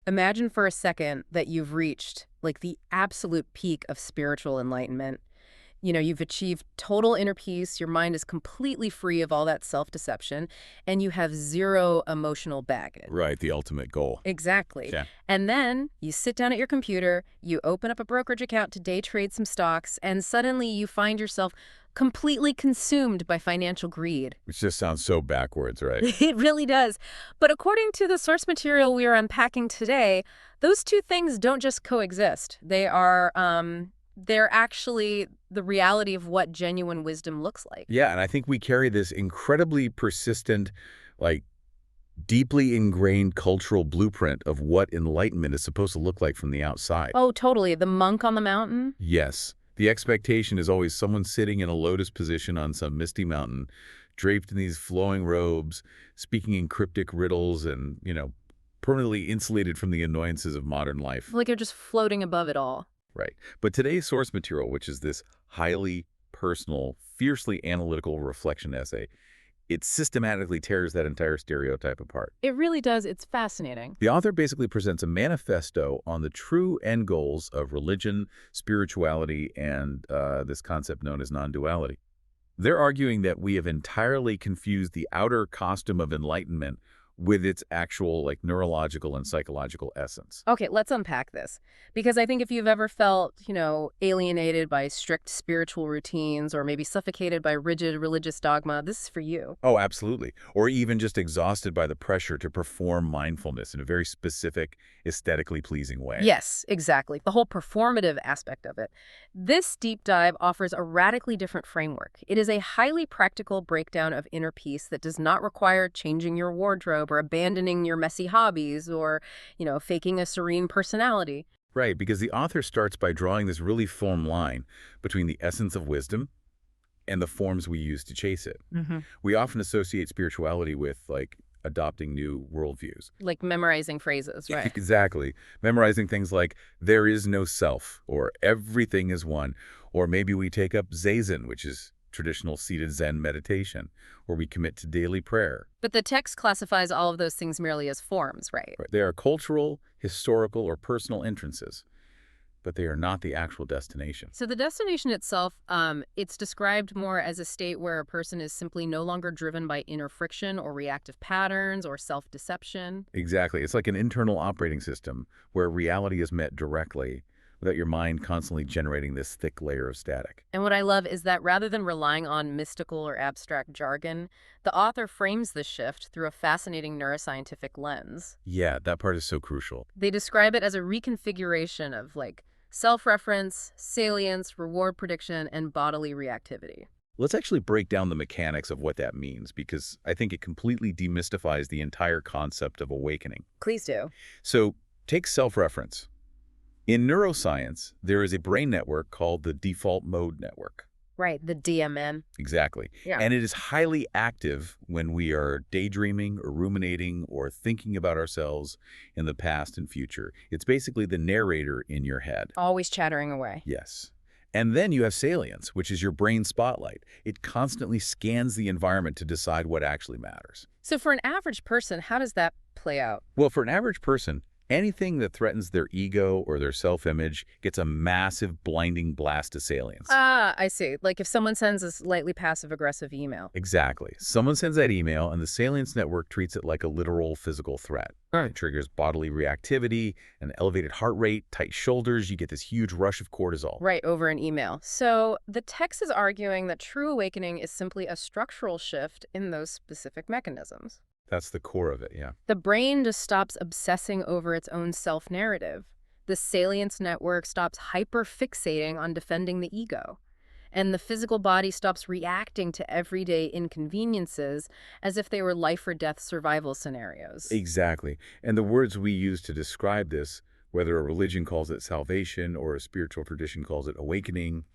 Imagine for a second that you've reached like the absolute peak of spiritual enlightenment. You've achieved total inner peace, your mind is completely free of all that self-deception, and you have zero emotional baggage. Right, the ultimate goal. Exactly. Yeah. And then you sit down at your computer, you open up a brokerage account to day trade some stocks, and suddenly you find yourself completely consumed by financial greed. Which just sounds so backwards, right? It really does. But according to the source material we are unpacking today, those two things don't just coexist. They're actually the reality of what genuine wisdom looks like. Yeah, and I think we carry this incredibly persistent, like, deeply ingrained cultural blueprint of what enlightenment is supposed to look like from the outside. Oh, totally. The monk on the mountain? Yes, the expectation is always someone sitting in a lotus position on some misty mountain, draped in these flowing robes, speaking in cryptic riddles and, permanently insulated from the annoyances of modern life. Like you're just floating above it all. Right. But today's source material, which is this highly personal, fiercely analytical reflection essay, it systematically tears that entire stereotype apart. It really does. It's fascinating. The author basically presents a manifesto on the true end goals of religion, spirituality, and this concept known as non-duality. They're arguing that we have entirely confused the outer costume of enlightenment with its actual, neurological and psychological essence. Okay, let's unpack this. Because I think if you've ever felt, alienated by strict spiritual routines or maybe suffocated by rigid religious dogma, this is for you. Oh, absolutely. Or even just exhausted by the pressure to perform mindfulness in a very specific, aesthetically pleasing way. Yes, exactly. The whole performative aspect of it. This deep dive offers a radically different framework. It is a highly practical breakdown of inner peace that does not require changing your wardrobe or abandoning your messy hobbies or, faking a serene personality. Right, because the author starts by drawing this really firm line between the essence of wisdom and the forms we use to chase it. Hmm. We often associate spirituality with, adopting new worldviews. Like memorizing phrases, right? Exactly. Memorizing things like, there is no self, or everything is one. Or maybe we take up Zazen, which is traditional seated Zen meditation, or we commit to daily prayer. But the text classifies all of those things merely as forms, right? Right. They are cultural, historical, or personal entrances, but they are not the actual destination. So the destination itself, it's described more as a state where a person is simply no longer driven by inner friction or reactive patterns or self-deception. Exactly. It's like an internal operating system where reality is met directly without your mind constantly generating this thick layer of static. And what I love is that rather than relying on mystical or abstract jargon, the author frames this shift through a fascinating neuroscientific lens. Yeah, that part is so crucial. They describe it as a reconfiguration of self-reference, salience, reward prediction, and bodily reactivity. Let's actually break down the mechanics of what that means, because I think it completely demystifies the entire concept of awakening. Please do. So take self-reference. In neuroscience, there is a brain network called the default mode network. Right, the DMN. Exactly. Yeah. And it is highly active when we are daydreaming or ruminating or thinking about ourselves in the past and future. It's basically the narrator in your head. Always chattering away. Yes. And then you have salience, which is your brain spotlight. It constantly scans the environment to decide what actually matters. So for an average person, how does that play out? Well, for an average person, anything that threatens their ego or their self-image gets a massive, blinding blast of salience. Ah, I see. Like if someone sends a slightly passive-aggressive email. Exactly. Someone sends that email, and the salience network treats it like a literal physical threat. Right. It triggers bodily reactivity, an elevated heart rate, tight shoulders. You get this huge rush of cortisol. Right, over an email. So the text is arguing that true awakening is simply a structural shift in those specific mechanisms. That's the core of it, yeah. The brain just stops obsessing over its own self-narrative. The salience network stops hyper-fixating on defending the ego. And the physical body stops reacting to everyday inconveniences as if they were life-or-death survival scenarios. Exactly. And the words we use to describe this, whether a religion calls it salvation or a spiritual tradition calls it awakening,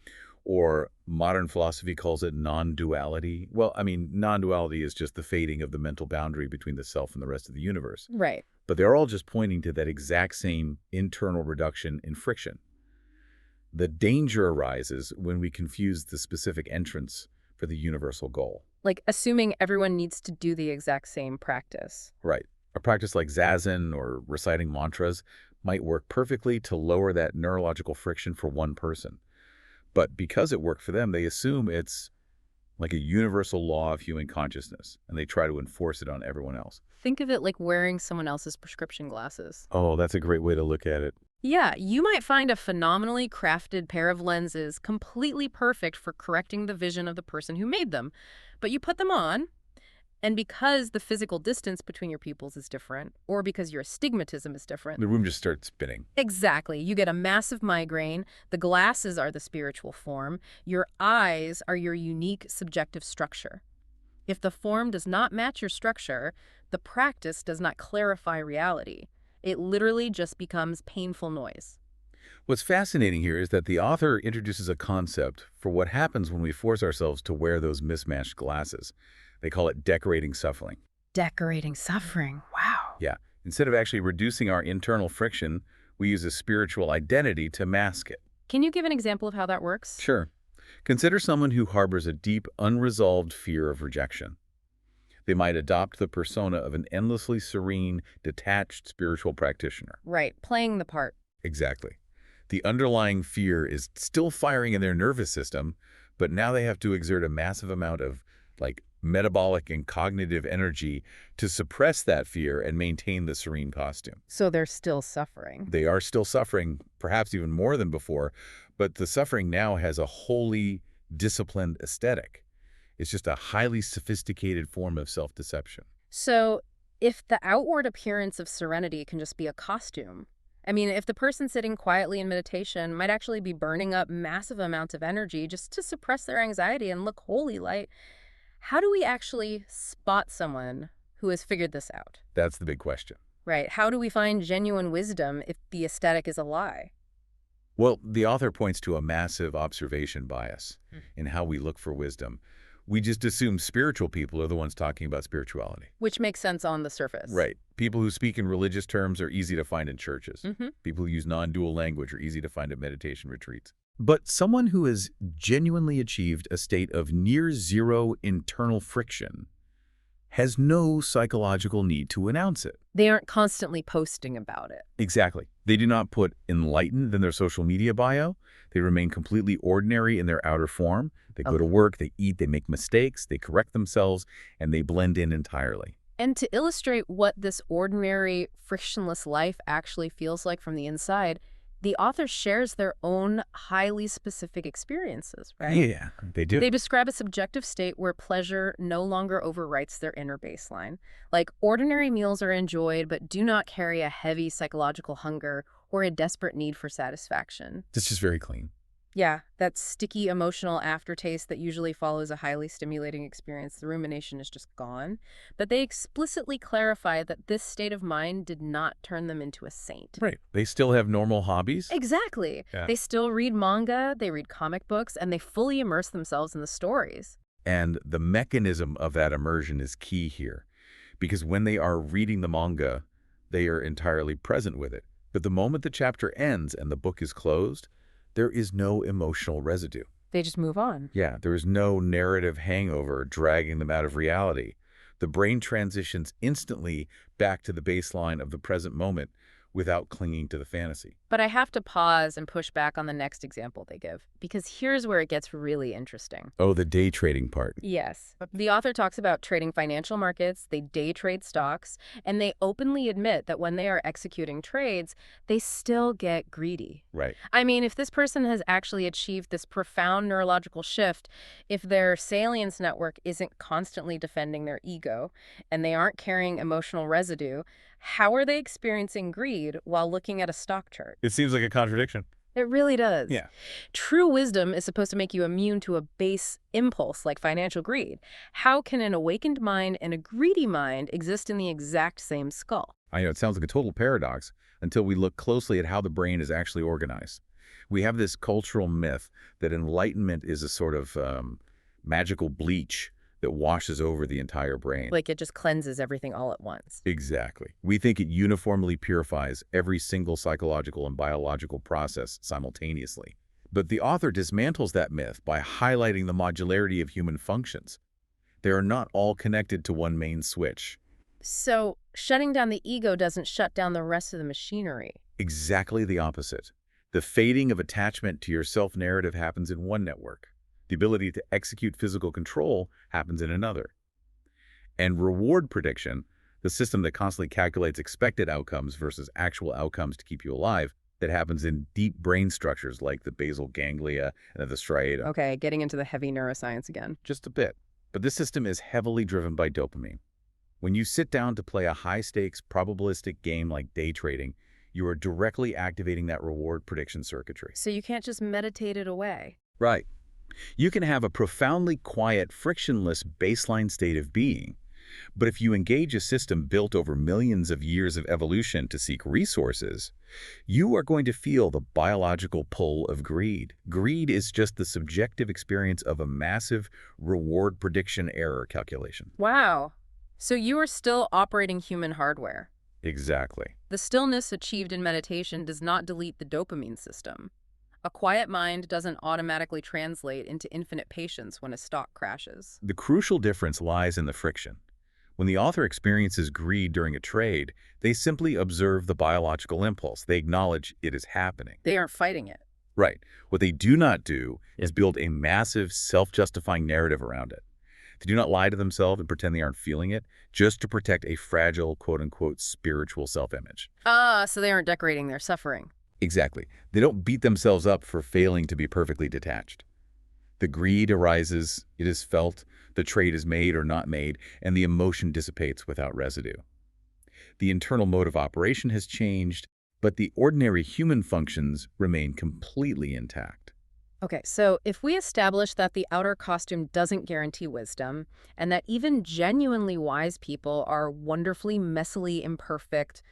or modern philosophy calls it non-duality. Well, I mean, non-duality is just the fading of the mental boundary between the self and the rest of the universe. Right. But they're all just pointing to that exact same internal reduction in friction. The danger arises when we confuse the specific entrance for the universal goal. Like assuming everyone needs to do the exact same practice. Right. A practice like zazen or reciting mantras might work perfectly to lower that neurological friction for one person. But because it worked for them, they assume it's like a universal law of human consciousness, and they try to enforce it on everyone else. Think of it like wearing someone else's prescription glasses. Oh, that's a great way to look at it. Yeah, you might find a phenomenally crafted pair of lenses completely perfect for correcting the vision of the person who made them. But you put them on, and because the physical distance between your pupils is different, or because your astigmatism is different, The room just starts spinning. exactly, you get a massive migraine, the glasses are the spiritual form, your eyes are your unique subjective structure. If the form does not match your structure, the practice does not clarify reality. It literally just becomes painful noise. What's fascinating here is that the author introduces a concept for what happens when we force ourselves to wear those mismatched glasses. They call it decorating suffering. Decorating suffering. Wow. Yeah. Instead of actually reducing our internal friction, we use a spiritual identity to mask it. Can you give an example of how that works? Sure. Consider someone who harbors a deep, unresolved fear of rejection. They might adopt the persona of an endlessly serene, detached spiritual practitioner. Right, playing the part. Exactly. The underlying fear is still firing in their nervous system, but now they have to exert a massive amount of, metabolic and cognitive energy to suppress that fear and maintain the serene costume. So they're still suffering. They are still suffering, perhaps even more than before, but the suffering now has a wholly disciplined aesthetic. It's just a highly sophisticated form of self-deception. So if the outward appearance of serenity can just be a costume, I mean, if the person sitting quietly in meditation might actually be burning up massive amounts of energy just to suppress their anxiety and look holy light, how do we actually spot someone who has figured this out? That's the big question. Right. How do we find genuine wisdom if the aesthetic is a lie? Well, the author points to a massive observation bias in how we look for wisdom. We just assume spiritual people are the ones talking about spirituality. Which makes sense on the surface. Right. People who speak in religious terms are easy to find in churches. Mm-hmm. People who use non-dual language are easy to find at meditation retreats. But someone who has genuinely achieved a state of near-zero internal friction has no psychological need to announce it. They aren't constantly posting about it. Exactly. They do not put enlightened in their social media bio. They remain completely ordinary in their outer form. They go to work, they eat, they make mistakes, they correct themselves, and they blend in entirely. And to illustrate what this ordinary, frictionless life actually feels like from the inside, the author shares their own highly specific experiences, right? Yeah, they do. They describe a subjective state where pleasure no longer overwrites their inner baseline. Like, ordinary meals are enjoyed but do not carry a heavy psychological hunger or a desperate need for satisfaction. It's just very clean. Yeah, that sticky emotional aftertaste that usually follows a highly stimulating experience, the rumination is just gone. But they explicitly clarify that this state of mind did not turn them into a saint. Right. They still have normal hobbies. Exactly. Yeah. They still read manga, they read comic books, and they fully immerse themselves in the stories. And the mechanism of that immersion is key here. Because when they are reading the manga, they are entirely present with it. But the moment the chapter ends and the book is closed, there is no emotional residue. They just move on. Yeah, there is no narrative hangover dragging them out of reality. The brain transitions instantly back to the baseline of the present moment without clinging to the fantasy. But I have to pause and push back on the next example they give, because here's where it gets really interesting. Oh, the day trading part. Yes. The author talks about trading financial markets, they day trade stocks, and they openly admit that when they are executing trades, they still get greedy. Right. I mean, if this person has actually achieved this profound neurological shift, if their salience network isn't constantly defending their ego, and they aren't carrying emotional residue, how are they experiencing greed while looking at a stock chart? It seems like a contradiction. It really does. Yeah. True wisdom is supposed to make you immune to a base impulse like financial greed. How can an awakened mind and a greedy mind exist in the exact same skull? I know it sounds like a total paradox until we look closely at how the brain is actually organized. We have this cultural myth that enlightenment is a sort of magical bleach that washes over the entire brain. Like it just cleanses everything all at once. Exactly. We think it uniformly purifies every single psychological and biological process simultaneously. But the author dismantles that myth by highlighting the modularity of human functions. They are not all connected to one main switch. So shutting down the ego doesn't shut down the rest of the machinery. Exactly the opposite. The fading of attachment to your self-narrative happens in one network. The ability to execute physical control happens in another. And reward prediction, the system that constantly calculates expected outcomes versus actual outcomes to keep you alive, that happens in deep brain structures like the basal ganglia and the striatum. Okay, getting into the heavy neuroscience again. Just a bit. But this system is heavily driven by dopamine. When you sit down to play a high-stakes, probabilistic game like day trading, you are directly activating that reward prediction circuitry. So you can't just meditate it away. Right. You can have a profoundly quiet, frictionless baseline state of being, but if you engage a system built over millions of years of evolution to seek resources, you are going to feel the biological pull of greed. Greed is just the subjective experience of a massive reward prediction error calculation. Wow. So you are still operating human hardware. Exactly. The stillness achieved in meditation does not delete the dopamine system. A quiet mind doesn't automatically translate into infinite patience when a stock crashes. The crucial difference lies in the friction. When the author experiences greed during a trade, they simply observe the biological impulse. They acknowledge it is happening. They aren't fighting it. Right. What they do not do is build a massive self-justifying narrative around it. They do not lie to themselves and pretend they aren't feeling it, just to protect a fragile, quote-unquote, spiritual self-image. So they aren't decorating their suffering. Exactly. They don't beat themselves up for failing to be perfectly detached. The greed arises, it is felt, the trade is made or not made, and the emotion dissipates without residue. The internal mode of operation has changed, but the ordinary human functions remain completely intact. Okay, so if we establish that the outer costume doesn't guarantee wisdom, and that even genuinely wise people are wonderfully messily imperfect,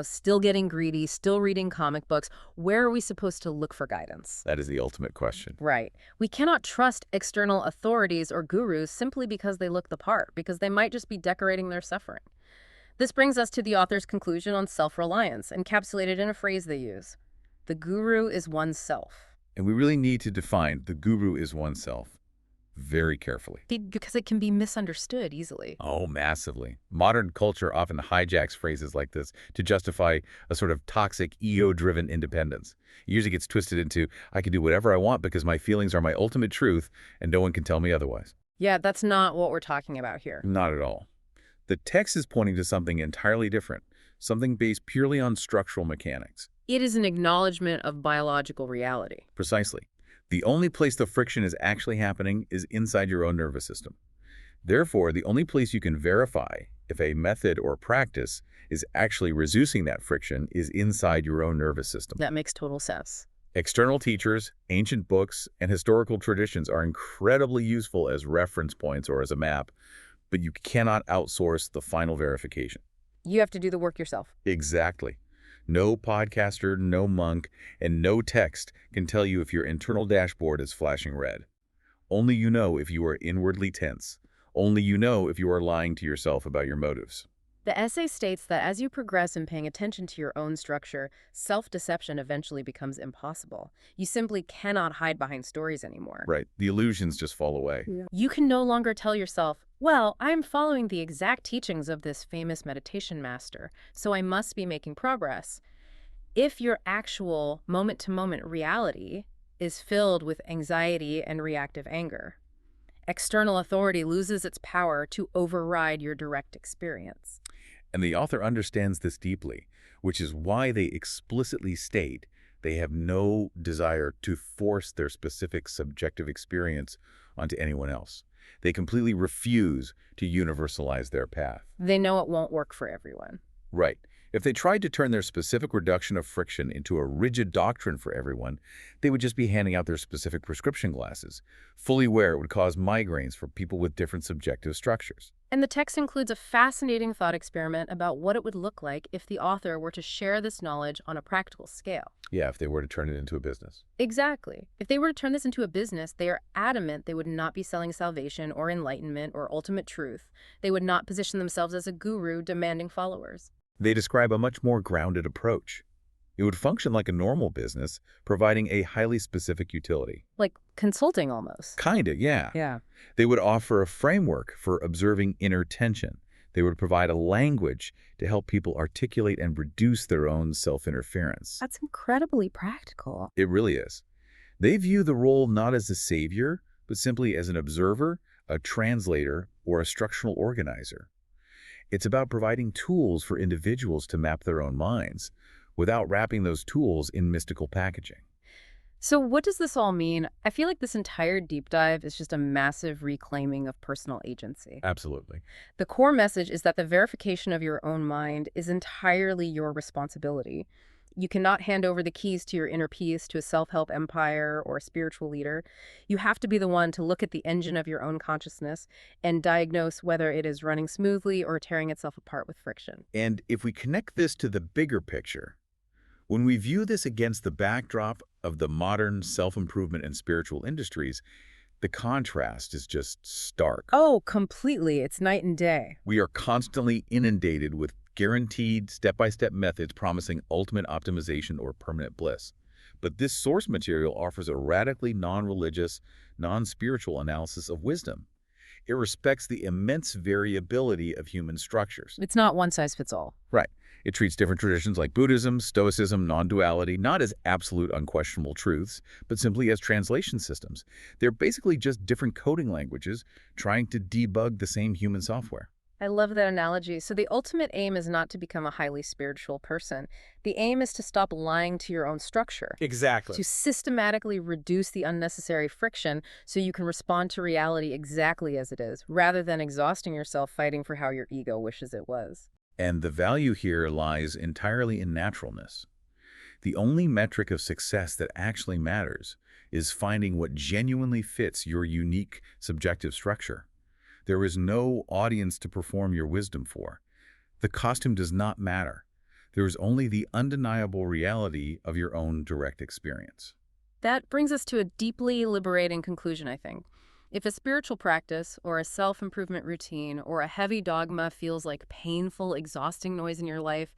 still getting greedy, still reading comic books, where are we supposed to look for guidance? That is the ultimate question. Right. We cannot trust external authorities or gurus simply because they look the part, because they might just be decorating their suffering. This brings us to the author's conclusion on self-reliance, encapsulated in a phrase they use. The guru is oneself. And we really need to define the guru is oneself very carefully. Because it can be misunderstood easily. Oh, massively. Modern culture often hijacks phrases like this to justify a sort of toxic, ego-driven independence. It usually gets twisted into, I can do whatever I want because my feelings are my ultimate truth and no one can tell me otherwise. Yeah, that's not what we're talking about here. Not at all. The text is pointing to something entirely different, something based purely on structural mechanics. It is an acknowledgement of biological reality. Precisely. The only place the friction is actually happening is inside your own nervous system. Therefore, the only place you can verify if a method or practice is actually reducing that friction is inside your own nervous system. That makes total sense. External teachers, ancient books, and historical traditions are incredibly useful as reference points or as a map, but you cannot outsource the final verification. You have to do the work yourself. Exactly. No podcaster, no monk, and no text can tell you if your internal dashboard is flashing red. Only you know if you are inwardly tense. Only you know if you are lying to yourself about your motives. The essay states that as you progress in paying attention to your own structure, self-deception eventually becomes impossible. You simply cannot hide behind stories anymore. Right. The illusions just fall away. Yeah. You can no longer tell yourself, well, I'm following the exact teachings of this famous meditation master, so I must be making progress. If your actual moment-to-moment reality is filled with anxiety and reactive anger, external authority loses its power to override your direct experience. And the author understands this deeply, which is why they explicitly state they have no desire to force their specific subjective experience onto anyone else. They completely refuse to universalize their path. They know it won't work for everyone. Right. If they tried to turn their specific reduction of friction into a rigid doctrine for everyone, they would just be handing out their specific prescription glasses, fully aware it would cause migraines for people with different subjective structures. And the text includes a fascinating thought experiment about what it would look like if the author were to share this knowledge on a practical scale. Yeah, if they were to turn it into a business. Exactly. If they were to turn this into a business, they are adamant they would not be selling salvation or enlightenment or ultimate truth. They would not position themselves as a guru demanding followers. They describe a much more grounded approach. It would function like a normal business, providing a highly specific utility. Like consulting almost. Kinda, yeah. Yeah. They would offer a framework for observing inner tension. They would provide a language to help people articulate and reduce their own self-interference. That's incredibly practical. It really is. They view the role not as a savior, but simply as an observer, a translator, or a structural organizer. It's about providing tools for individuals to map their own minds without wrapping those tools in mystical packaging. So what does this all mean? I feel like this entire deep dive is just a massive reclaiming of personal agency. Absolutely. The core message is that the verification of your own mind is entirely your responsibility. You cannot hand over the keys to your inner peace to a self-help empire or a spiritual leader. You have to be the one to look at the engine of your own consciousness and diagnose whether it is running smoothly or tearing itself apart with friction. And if we connect this to the bigger picture, when we view this against the backdrop of the modern self-improvement and spiritual industries, the contrast is just stark. Oh, completely. It's night and day. We are constantly inundated with guaranteed step-by-step methods promising ultimate optimization or permanent bliss. But this source material offers a radically non-religious, non-spiritual analysis of wisdom. It respects the immense variability of human structures. It's not one size fits all. Right. It treats different traditions like Buddhism, Stoicism, non-duality, not as absolute unquestionable truths, but simply as translation systems. They're basically just different coding languages trying to debug the same human software. I love that analogy. So the ultimate aim is not to become a highly spiritual person. The aim is to stop lying to your own structure. Exactly. To systematically reduce the unnecessary friction so you can respond to reality exactly as it is, rather than exhausting yourself fighting for how your ego wishes it was. And the value here lies entirely in naturalness. The only metric of success that actually matters is finding what genuinely fits your unique subjective structure. There is no audience to perform your wisdom for. The costume does not matter. There is only the undeniable reality of your own direct experience. That brings us to a deeply liberating conclusion, I think. If a spiritual practice or a self-improvement routine or a heavy dogma feels like painful, exhausting noise in your life,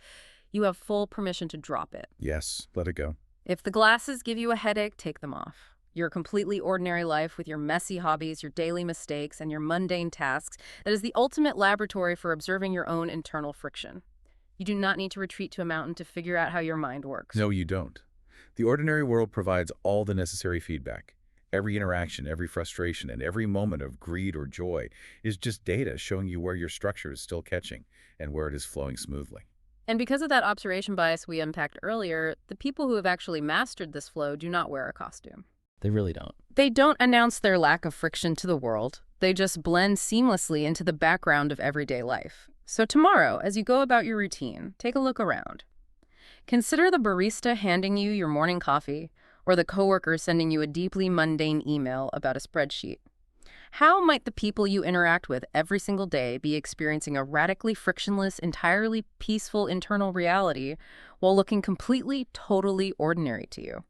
you have full permission to drop it. Yes, let it go. If the glasses give you a headache, take them off. Your completely ordinary life with your messy hobbies, your daily mistakes, and your mundane tasks, that is the ultimate laboratory for observing your own internal friction. You do not need to retreat to a mountain to figure out how your mind works. No, you don't. The ordinary world provides all the necessary feedback. Every interaction, every frustration, and every moment of greed or joy is just data showing you where your structure is still catching and where it is flowing smoothly. And because of that observation bias we unpacked earlier, the people who have actually mastered this flow do not wear a costume. They really don't. They don't announce their lack of friction to the world. They just blend seamlessly into the background of everyday life. So tomorrow, as you go about your routine, take a look around. Consider the barista handing you your morning coffee, or the coworker sending you a deeply mundane email about a spreadsheet. How might the people you interact with every single day be experiencing a radically frictionless, entirely peaceful internal reality while looking completely, totally ordinary to you?